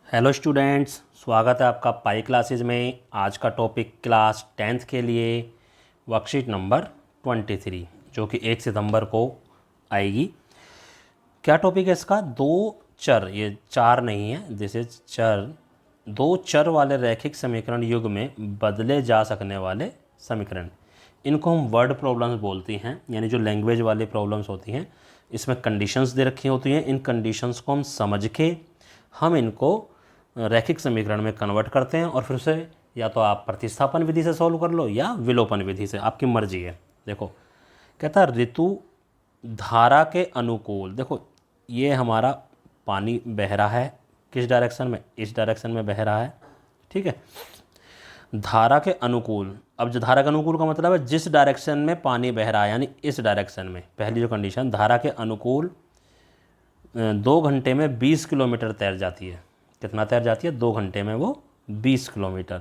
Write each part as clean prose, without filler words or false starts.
Hello students, स्वागत है आपका पाई क्लासेस में। आज का टॉपिक क्लास 10th के लिए वर्कशीट नंबर 23 जो कि 1 सितंबर को आएगी। क्या टॉपिक है इसका? दो चर, ये चार नहीं है, दिस इज चर। दो चर वाले रैखिक समीकरण युग में बदले जा सकने वाले समीकरण, इनको हम वर्ड प्रॉब्लम्स बोलती हैं, यानी जो लैंग्वेज वाली प्रॉब्लम्स होती हैं। इसमें कंडीशंस दे रखी होती हैं, इन कंडीशंस को हम समझ के हम इनको रैखिक समीकरण में कन्वर्ट करते हैं और फिर से या तो आप प्रतिस्थापन विधि से सॉल्व कर लो या विलोपन विधि से, आपकी मर्जी है। देखो, कहता है ऋतु धारा के अनुकूल। देखो, ये हमारा पानी बह रहा है, किस डायरेक्शन में? इस डायरेक्शन में बह रहा है, ठीक है। धारा के अनुकूल, अब जो धारा के अनुकूल का मतलब है जिस डायरेक्शन में पानी बह रहा है, यानी इस डायरेक्शन में। पहली जो कंडीशन, धारा के अनुकूल 2 घंटे में 20 किलोमीटर तैर जाती है। कितना तैर जाती है? 2 घंटे में वो 20 किलोमीटर।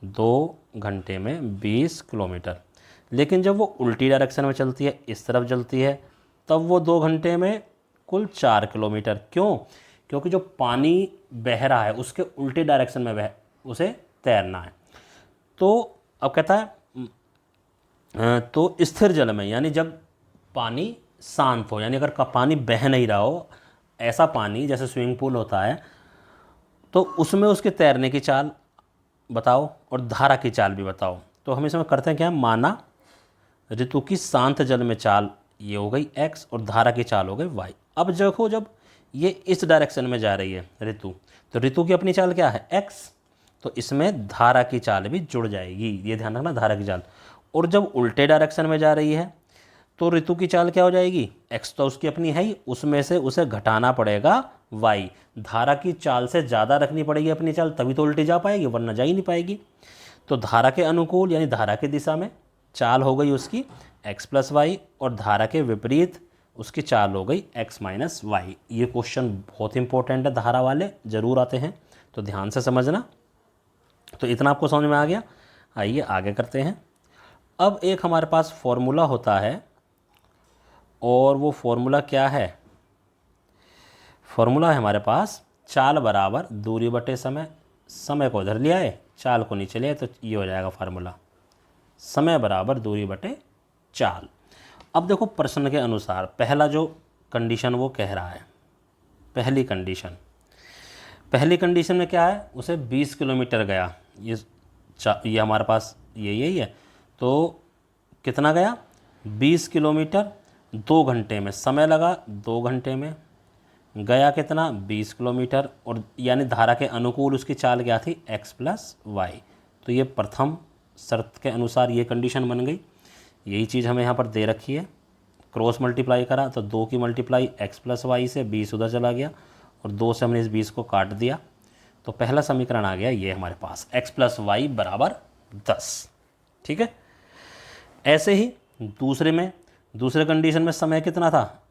2 घंटे में 20 किलोमीटर। लेकिन जब वो उल्टी डायरेक्शन में चलती है, इस तरफ चलती है, तब वो 2 घंटे में कुल 4 किलोमीटर। क्यों? क्योंकि जो पानी बह रहा है उसके उल्टी डायरेक्शन में उसे तैरना है। तो अब कहता है तो स्थिर जल में, यानी जब पानी शांत हो, यानी अगर पानी बह नहीं रहा हो, ऐसा पानी जैसे स्विमिंग पूल होता है, तो उसमें उसके तैरने की चाल बताओ और धारा की चाल भी बताओ। तो हम इसमें करते हैं क्या? माना ऋतु की शांत जल में चाल ये हो गई x और धारा की चाल हो गई y। अब देखो, जब ये इस डायरेक्शन में जा रही है ऋतु, तो ऋतु की अपनी चाल क्या है? x। तो इसमें धारा की चाल भी जुड़ जाएगी, ये ध्यान रखना, धारा की चाल। और जब उल्टे डायरेक्शन में जा रही है तो ऋतु की चाल क्या हो जाएगी? x तो उसकी अपनी है ही, उसमें से उसे घटाना पड़ेगा y। धारा की चाल से ज़्यादा रखनी पड़ेगी अपनी चाल, तभी तो उल्टी जा पाएगी, वरना जा ही नहीं पाएगी। तो धारा के अनुकूल यानी धारा की दिशा में चाल हो गई उसकी x प्लस वाई, और धारा के विपरीत उसकी चाल हो गई x माइनस वाई। ये क्वेश्चन बहुत इंपॉर्टेंट है, धारा वाले ज़रूर आते हैं, तो ध्यान से समझना। तो इतना आपको समझ में आ गया। आइए आगे करते हैं। अब एक हमारे पास फॉर्मूला होता है, और वो फॉर्मूला क्या है? फॉर्मूला है हमारे पास चाल बराबर दूरी बटे समय। समय को इधर लिया है, चाल को नीचे लिया है, तो ये हो जाएगा फार्मूला, समय बराबर दूरी बटे चाल। अब देखो, प्रश्न के अनुसार पहला जो कंडीशन वो कह रहा है, पहली कंडीशन में क्या है? उसे 20 किलोमीटर गया, ये हमारे पास यही है। तो कितना गया? 20 किलोमीटर 2 घंटे में, समय लगा 2 घंटे में, गया कितना? 20 किलोमीटर, और यानी धारा के अनुकूल उसकी चाल क्या थी? x plus Y. तो ये प्रथम शर्त के अनुसार ये कंडीशन बन गई। यही चीज़ हमें यहाँ पर दे रखी है। क्रॉस मल्टीप्लाई करा तो 2 की मल्टीप्लाई x प्लस वाई से 20 उधर चला गया, और 2 से हमने इस 20 को काट दिया, तो पहला समीकरण आ गया ये हमारे पास, x प्लस वाई बराबर 10। ठीक है। ऐसे ही दूसरे कंडीशन में समय कितना था?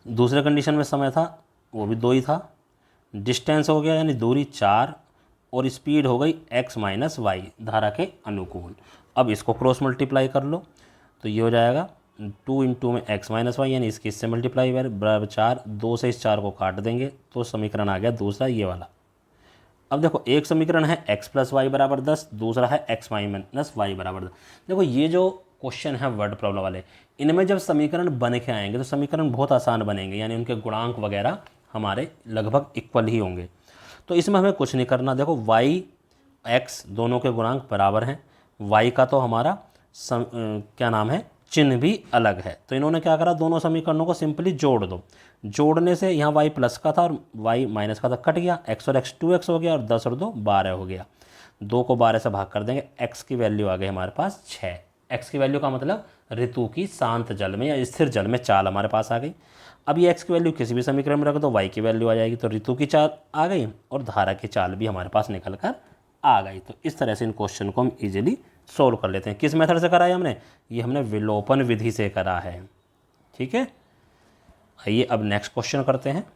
दूसरे कंडीशन में समय था वो भी 2 ही था। डिस्टेंस हो गया यानी दूरी 4, और स्पीड हो गई x माइनस वाई, धारा के अनुकूल। अब इसको क्रॉस मल्टीप्लाई कर लो, तो ये हो जाएगा 2 इंटू में x माइनस वाई, यानी इसकी इससे मल्टीप्लाई बराबर 4। 2 से इस 4 को काट देंगे, तो समीकरण आ गया दूसरा ये वाला। अब देखो, एक समीकरण है x प्लस वाई बराबर 10, दूसरा है x माइनस वाई बराबर 10। देखो, ये जो क्वेश्चन है वर्ड प्रॉब्लम वाले, इनमें जब समीकरण बन के आएंगे तो समीकरण बहुत आसान बनेंगे, यानी उनके गुणांक वगैरह हमारे लगभग इक्वल ही होंगे। तो इसमें हमें कुछ नहीं करना। देखो, y x दोनों के गुणांक बराबर हैं, y का तो हमारा क्या नाम है, चिन्ह भी अलग है। तो इन्होंने क्या करा, दोनों समीकरणों को सिंपली जोड़ दो। जोड़ने से यहाँ y प्लस का था और y माइनस का था, कट गया, x और x 2x हो गया, और 10 और 2 12 हो गया। 2 को 12 से भाग कर देंगे, x की वैल्यू आ गई हमारे पास 6। x की वैल्यू का मतलब ऋतु की शांत जल में या स्थिर जल में चाल हमारे पास आ गई। अब ये x की वैल्यू किसी भी समीकरण में रख दो, y की वैल्यू आ जाएगी, तो ऋतु की चाल आ गई और धारा की चाल भी हमारे पास निकल कर आ गई। तो इस तरह से इन क्वेश्चन को हम इजीली सोल्व कर लेते हैं। किस मेथड से करा है हमने? ये हमने विलोपन विधि से करा है। ठीक है। आइए अब नेक्स्ट क्वेश्चन करते हैं।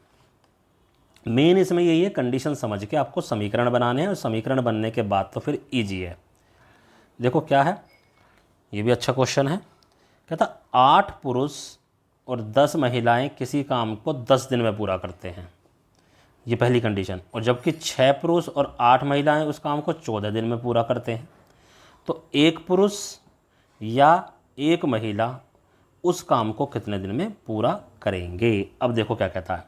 मेन इसमें यही है, कंडीशन समझ के आपको समीकरण बनाने हैं, और समीकरण बनने के बाद तो फिर इजी है। देखो क्या है, ये भी अच्छा क्वेश्चन है। कहता 8 पुरुष और 10 महिलाएं किसी काम को 10 दिन में पूरा करते हैं। ये पहली कंडीशन। और जबकि 6 पुरुष और 8 महिलाएं उस काम को 14 दिन में पूरा करते हैं, तो 1 पुरुष या 1 महिला उस काम को कितने दिन में पूरा करेंगे। अब देखो क्या कहता है।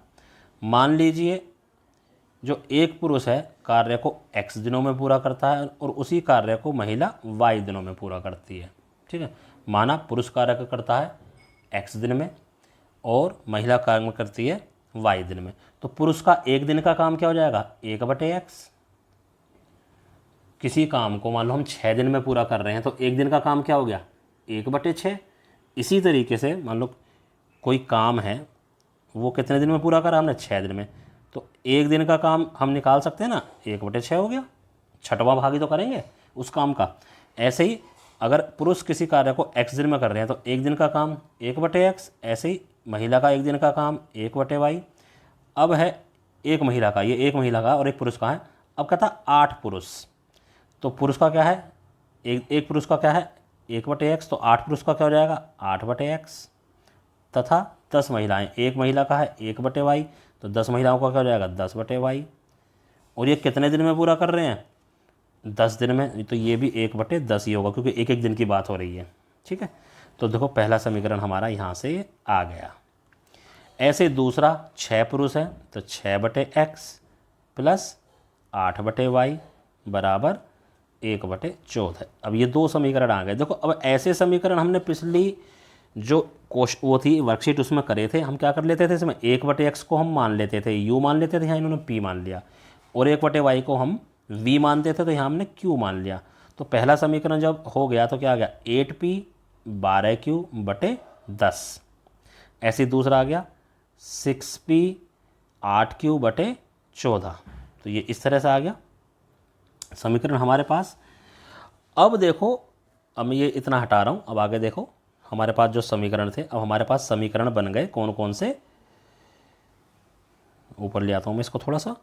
मान लीजिए जो 1 पुरुष है कार्य को x दिनों में पूरा करता है और उसी कार्य को महिला y दिनों में पूरा करती है। ठीक है, माना पुरुष कार्य को करता है x दिन में और महिला कार्य करती है y दिन में, तो पुरुष का 1 दिन का काम क्या हो जाएगा, 1/x। किसी काम को मान लो हम 6 दिन में पूरा कर रहे हैं, तो 1 दिन का काम क्या हो गया, 1/6। इसी तरीके से मान लो कोई काम है वो कितने दिन में पूरा करा हमने, 6 दिन में, तो 1 दिन का काम हम निकाल सकते हैं ना, 1/6 हो गया, छठवां भाग ही तो करेंगे उस काम का। ऐसे ही अगर पुरुष किसी कार्य को x दिन में कर रहे हैं तो 1 दिन का काम 1/x, ऐसे ही महिला का 1 दिन का काम 1/y। अब है एक महिला का, ये एक महिला का और एक पुरुष का है। अब कहता 8 पुरुष, तो पुरुष का क्या है, एक पुरुष का क्या है 1/x, तो 8 पुरुष का क्या हो जाएगा 8/x, तथा 10 महिलाएं, एक महिला का है 1/y, तो 10 महिलाओं का क्या हो जाएगा 10/y। और ये कितने दिन में पूरा कर रहे हैं, 10 दिन में, तो ये भी 1/10 ही होगा क्योंकि एक एक दिन की बात हो रही है। ठीक है, तो देखो पहला समीकरण हमारा यहाँ से आ गया। ऐसे दूसरा 6 पुरुष है तो 6/x प्लस 8/y बराबर 1/14। अब ये 2 समीकरण आ गए। देखो अब ऐसे समीकरण हमने पिछली जो वो थी वर्कशीट उसमें करे थे, हम क्या कर लेते थे इसमें 1/x को हम मान लेते थे, u मान लेते थे, यहाँ इन्होंने p मान लिया, और 1/y को हम v मानते थे तो यहाँ हमने q मान लिया। तो पहला समीकरण जब हो गया तो क्या आ गया 8p 12q/10। ऐसे ही दूसरा आ गया 6p 8q/14। तो ये इस तरह से आ गया समीकरण हमारे पास। अब देखो, अब मैं ये इतना हटा रहा हूँ, अब आगे देखो हमारे पास जो समीकरण थे, अब हमारे पास समीकरण बन गए कौन कौन से, ऊपर ले आता हूँ मैं इसको थोड़ा सा।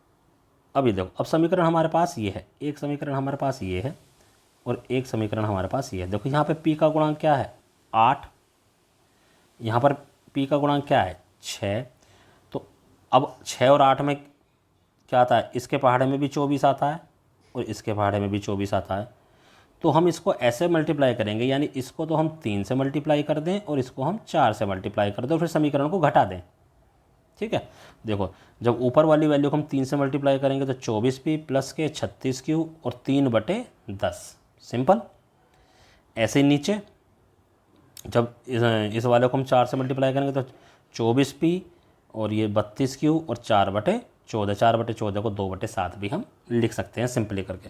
अभी देखो अब समीकरण हमारे पास ये है, एक समीकरण हमारे पास ये है और एक समीकरण हमारे पास ये है। देखो यहाँ पे p का गुणांक क्या है 8, यहाँ पर p का गुणांक क्या है 6। तो अब 6 और 8 में क्या आता है, इसके पहाड़े में भी 24 आता है और इसके पहाड़े में भी 24 आता है। तो हम इसको ऐसे मल्टीप्लाई करेंगे, यानी इसको तो हम 3 से मल्टीप्लाई कर दें और इसको हम 4 से मल्टीप्लाई कर दें और फिर समीकरण को घटा दें। ठीक है, देखो जब ऊपर वाली वैल्यू को हम 3 से मल्टीप्लाई करेंगे तो 24p प्लस के 36q और 3/10, सिंपल। ऐसे ही नीचे जब इस वाले को हम 4 से मल्टीप्लाई करेंगे तो 24p और ये 32q और 4/14, 4/14 को 2/7 भी हम लिख सकते हैं सिंपली करके।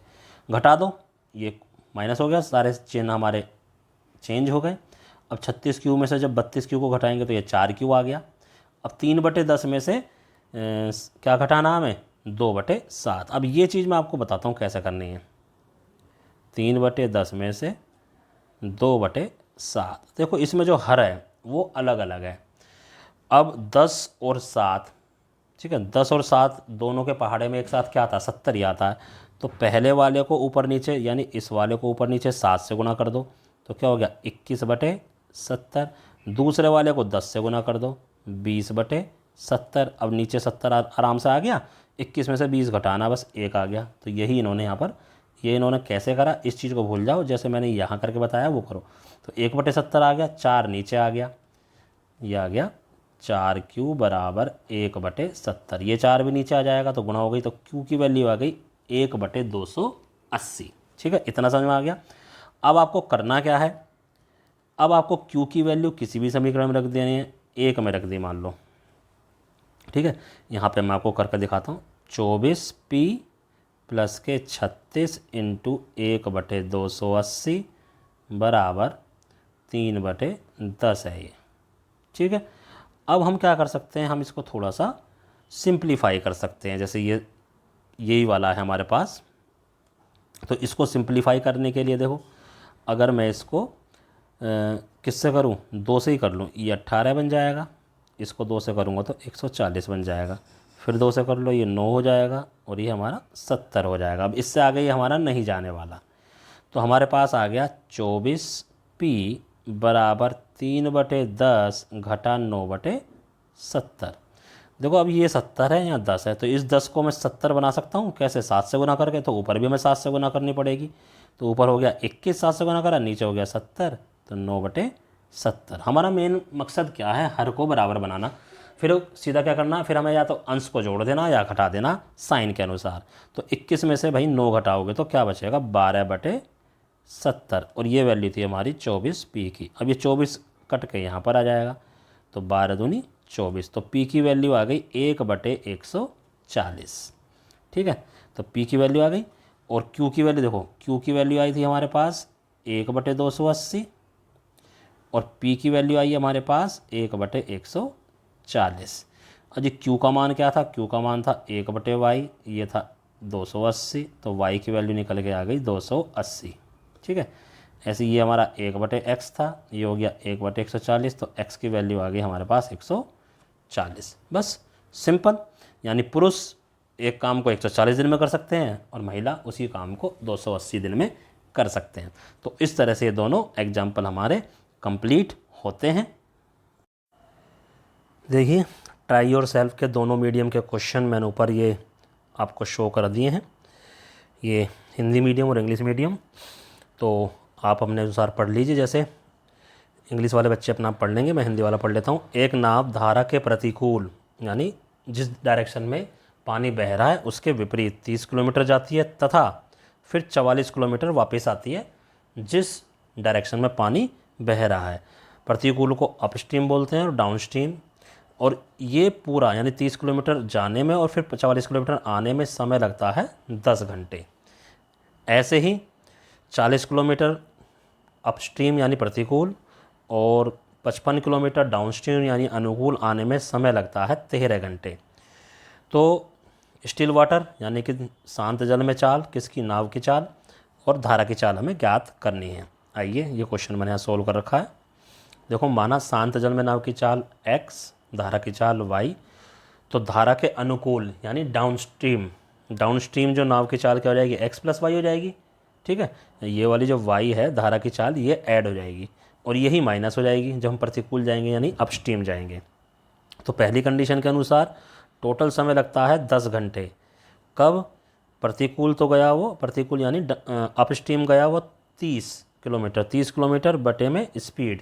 घटा दो, ये माइनस हो गया, सारे चिन्ह हमारे चेंज हो गए। अब 36q में से जब 32q को घटाएंगे तो ये 4q आ गया। अब 3/10 में से क्या घटाना हमें 2/7। अब ये चीज़ मैं आपको बताता हूँ कैसे करनी है। 3/10 में से 2/7, देखो इसमें जो हर है वो अलग अलग है। अब 10 और 7, ठीक है, 10 और 7 दोनों के पहाड़े में एक साथ क्या आता है 70 ही आता है। तो पहले वाले को ऊपर नीचे, यानी इस वाले को ऊपर नीचे 7 से गुना कर दो तो क्या हो गया 21/70। दूसरे वाले को 10 से गुना कर दो 20/70। अब नीचे 70 आराम से आ गया, 21 में से 20 घटाना बस 1 आ गया। तो यही इन्होंने यहाँ पर, ये इन्होंने कैसे करा इस चीज़ को भूल जाओ, जैसे मैंने यहाँ करके बताया वो करो। तो 1/70 आ गया, 4 नीचे आ गया, ये आ गया 4q बराबर 1/70। ये 4 भी नीचे आ जाएगा तो गुणा हो गई, तो q की वैल्यू आ गई 1/280। ठीक है, इतना समझ में आ गया। अब आपको करना क्या है, अब आपको q की वैल्यू किसी भी समीकरण में रख देनी है, 1 में रख दी मान लो। ठीक है, यहाँ पे मैं आपको करके दिखाता हूँ। 24p प्लस के 36 इंटू 1/280 बराबर 3/10 है ये। ठीक है, अब हम क्या कर सकते हैं, हम इसको थोड़ा सा सिंप्लीफाई कर सकते हैं। जैसे ये यही वाला है हमारे पास, तो इसको सिंप्लीफाई करने के लिए देखो, अगर मैं इसको किससे करूं, 2 से ही कर लूं, ये 18 बन जाएगा, इसको 2 से करूंगा तो 140 बन जाएगा, फिर 2 से कर लो ये 9 हो जाएगा और ये हमारा 70 हो जाएगा। अब इससे आगे ये हमारा नहीं जाने वाला, तो हमारे पास आ गया 24p बराबर 3/10 घटा 9/70। देखो अब ये 70 है, यहाँ 10 है, तो इस 10 को मैं 70 बना सकता हूँ कैसे, 7 से गुना करके, तो ऊपर भी हमें 7 से गुना करनी पड़ेगी। तो ऊपर हो गया 21 7 से गुना करा, नीचे हो गया 70, तो 9/70। हमारा मेन मकसद क्या है, हर को बराबर बनाना। फिर सीधा क्या करना, फिर हमें या तो अंश को जोड़ देना या घटा देना साइन के अनुसार। तो 21 में से भाई 9 घटाओगे तो क्या बचेगा, 12/70, और ये वैल्यू थी हमारी 24p की। अब ये 24 कट के यहाँ पर आ जाएगा, तो 12 दूनी 24, तो p की वैल्यू आ गई 1/140। ठीक है, तो p की वैल्यू आ गई। और q की वैल्यू देखो, q की वैल्यू आई थी हमारे पास 1/280, और p की वैल्यू आई हमारे पास 1/140। और जी q का मान क्या था, q का मान था 1/y, ये था 280, तो y की वैल्यू निकल के आ गई 280। ठीक है, ऐसे ये हमारा 1/x था, ये हो गया 1/140, तो x की वैल्यू आ गई हमारे पास 140। बस सिंपल, यानी पुरुष एक काम को 140 दिन में कर सकते हैं और महिला उसी काम को 280 दिन में कर सकते हैं। तो इस तरह से ये दोनों एग्जाम्पल हमारे कंप्लीट होते हैं। देखिए ट्राई योर सेल्फ के दोनों मीडियम के क्वेश्चन मैंने ऊपर ये आपको शो कर दिए हैं, ये हिंदी मीडियम और इंग्लिश मीडियम। तो आप अपने अनुसार पढ़ लीजिए, जैसे इंग्लिश वाले बच्चे अपना पढ़ लेंगे, मैं हिंदी वाला पढ़ लेता हूँ। एक नाव धारा के प्रतिकूल, यानी जिस डायरेक्शन में पानी बह रहा है उसके विपरीत 30 किलोमीटर जाती है तथा फिर 44 किलोमीटर वापस आती है जिस डायरेक्शन में पानी बह रहा है। प्रतिकूल को अपस्ट्रीम बोलते हैं और डाउनस्ट्रीम। और ये पूरा यानी 30 किलोमीटर जाने में और फिर 44 किलोमीटर आने में समय लगता है 10 घंटे। ऐसे ही 40 किलोमीटर अपस्ट्रीम यानी प्रतिकूल और 55 किलोमीटर डाउनस्ट्रीम यानी अनुकूल आने में समय लगता है 13 घंटे। तो स्टिल वाटर यानी कि शांत जल में चाल किसकी, नाव की चाल, और धारा की चाल हमें ज्ञात करनी है। आइए ये क्वेश्चन मैंने यहाँ सोल्व कर रखा है। देखो माना शांत जल में नाव की चाल x, धारा की चाल y, तो धारा के अनुकूल यानी डाउनस्ट्रीम जो नाव की चाल क्या हो जाएगी, x + y हो जाएगी। ठीक है, ये वाली जो y है धारा की चाल ये ऐड हो जाएगी और यही माइनस हो जाएगी जब हम प्रतिकूल जाएंगे यानी अपस्ट्रीम जाएंगे। तो पहली कंडीशन के अनुसार टोटल समय लगता है 10 घंटे। कब, प्रतिकूल तो गया वो, प्रतिकूल यानी अपस्ट्रीम गया वो 30 किलोमीटर, 30 किलोमीटर बटे में स्पीड,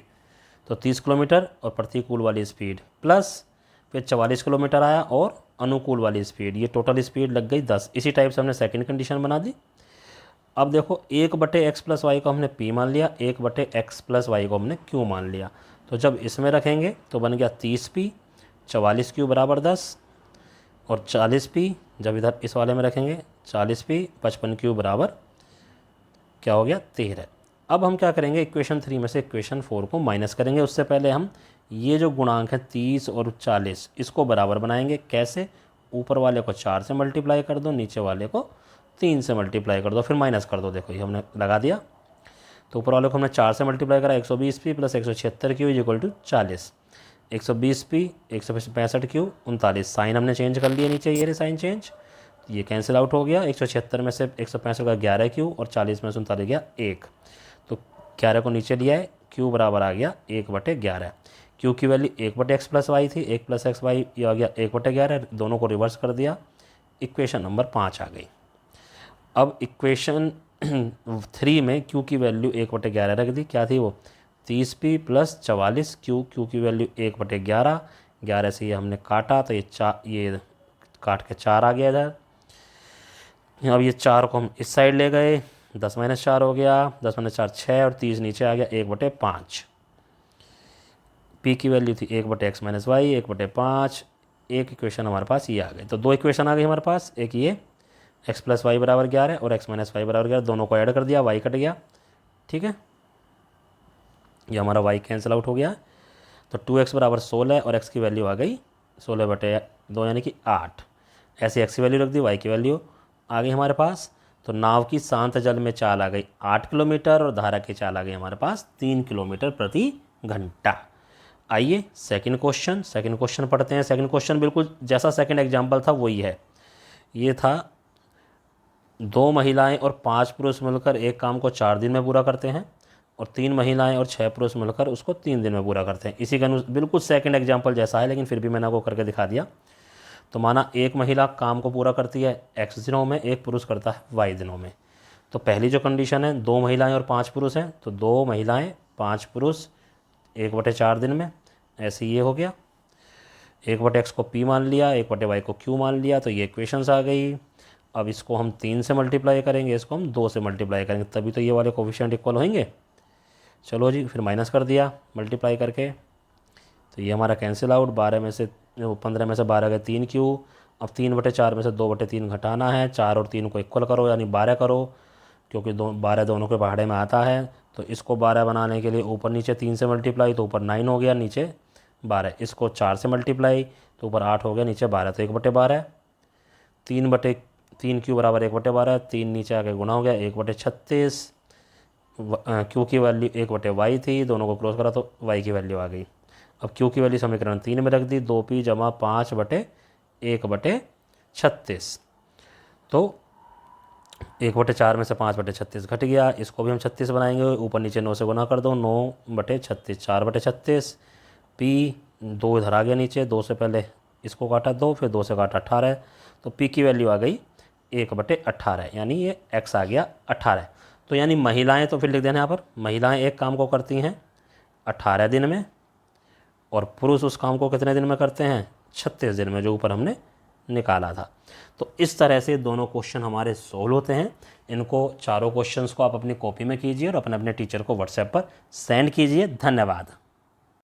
तो 30 किलोमीटर और प्रतिकूल वाली स्पीड प्लस फिर 44 किलोमीटर आया और अनुकूल वाली स्पीड, ये टोटल स्पीड लग गई 10। इसी टाइप से हमने सेकंड कंडीशन बना दी। अब देखो 1/x + y को हमने p मान लिया, 1/x + y को हमने q मान लिया। तो जब इसमें रखेंगे तो बन गया 30p, 44q बराबर 10, और 40p जब इधर इस वाले में रखेंगे 40p, 55q बराबर क्या हो गया 13। अब हम क्या करेंगे, इक्वेशन 3 में से इक्वेशन 4 को माइनस करेंगे। उससे पहले हम ये जो गुणांक है 30 और 40 इसको बराबर बनाएंगे। कैसे, ऊपर वाले को 4 से मल्टीप्लाई कर दो, नीचे वाले को 3 से मल्टीप्लाई कर दो, फिर माइनस कर दो। देखो ये हमने लगा दिया, तो ऊपर वाले को हमने 4 से मल्टीप्लाई करा, 120p + 176q = 40, 120p 165q 39। Sign हमने चेंज कर लिए नीचे, ये रहे साइन चेंज, ये कैंसिल आउट हो गया। 176 में से 165 का 11q और 40 में से 39 गया 1, तो 11 को नीचे लिया है, q बराबर आ गया 1/11। q की वैल्यू 1/x + y थी, 1 + x y ये आ गया 1/11, दोनों को रिवर्स कर दिया, इक्वेशन नंबर 5 आ गई। अब इक्वेशन 3 में q की वैल्यू 1/11 रख दी, क्या थी वो 30p + 44q, q की वैल्यू 1/11, 11 से ये हमने काटा तो ये काट के 4 आ गया इधर। अब ये 4 को हम इस साइड ले गए, 10 - 4 हो गया, 10 - 4 6 और 30 नीचे आ गया 1/5। p की वैल्यू थी 1/x - y, 1/5। एक इक्वेशन हमारे पास ये आ गई, तो 2 इक्वेशन आ गई हमारे पास, एक ये x + y बराबर 11 और x - y बराबर 11, दोनों को ऐड कर दिया, y कट गया। ठीक है, ये हमारा y कैंसिल आउट हो गया, तो 2x बराबर 16 और x की वैल्यू आ गई 16/2 यानी कि 8। ऐसे x की वैल्यू रख दी, y की वैल्यू आ गई हमारे पास। तो नाव की शांत जल में चाल आ गई 8 किलोमीटर और धारा की चाल आ गई हमारे पास 3 किलोमीटर प्रति घंटा। आइए सेकंड क्वेश्चन पढ़ते हैं। सेकंड क्वेश्चन बिल्कुल जैसा सेकंड एग्जाम्पल था वही है। ये था 2 महिलाएं और 5 पुरुष मिलकर एक काम को 4 दिन में पूरा करते हैं और 3 महिलाएं और 6 पुरुष मिलकर उसको 3 दिन में पूरा करते हैं। इसी का बिल्कुल सेकंड एग्जाम्पल जैसा है, लेकिन फिर भी मैंने आपको करके दिखा दिया। तो माना एक महिला काम को पूरा करती है x दिनों में, एक पुरुष करता है y दिनों में। तो पहली जो कंडीशन है 2 महिलाएं और 5 पुरुष हैं, तो 2 महिलाएं 5 पुरुष 1/4 दिन में, ऐसे ये हो गया। 1/x को p मान लिया, 1/y को q मान लिया, तो ये इक्वेशंस आ गई। अब इसको हम 3 से मल्टीप्लाई करेंगे, इसको हम 2 से मल्टीप्लाई करेंगे, तभी तो ये वाले कोफिशिएंट इक्वल होंगे। चलो जी, फिर माइनस कर दिया मल्टीप्लाई करके, तो ये हमारा कैंसिल आउट। 15 में से 12 गए 3q। अब 3/4 में से 2/3 घटाना है, 4 और 3 को इक्वल करो यानी 12 करो, क्योंकि 12 दोनों के पहाड़े में आता है। तो इसको 12 बनाने के लिए ऊपर नीचे 3 से मल्टीप्लाई, तो ऊपर 9 हो गया, नीचे 12। इसको 4 से मल्टीप्लाई, तो ऊपर 8 हो गया, नीचे 12, तो 1/12। 3/3q बराबर 1/12, 3 नीचे आके गुना हो गया 1/36। q की वैल्यू 1/y थी, दोनों को क्लोज करा तो y की वैल्यू आ गई। अब q की वैल्यू समीकरण 3 में रख दी, 2p जमा 5/1/36। तो 1/4 में से 5/36 घट गया, इसको भी हम 36 बनाएंगे, ऊपर नीचे 9 से गुना कर दो, 9/36 4/36। p 2 इधर आ गया नीचे, 2 से पहले इसको काटा 2, फिर 2 से काटा 18, तो p की वैल्यू आ गई 1/18, यानी ये x आ गया 18। तो यानी महिलाएं, तो फिर लिख देना यहाँ पर, महिलाएं एक काम को करती हैं 18 दिन में, और पुरुष उस काम को कितने दिन में करते हैं, 36 दिन में, जो ऊपर हमने निकाला था। तो इस तरह से दोनों क्वेश्चन हमारे सोल्व होते हैं। इनको चारों क्वेश्चंस को आप अपनी कॉपी में कीजिए और अपने अपने टीचर को व्हाट्सएप पर सेंड कीजिए। धन्यवाद।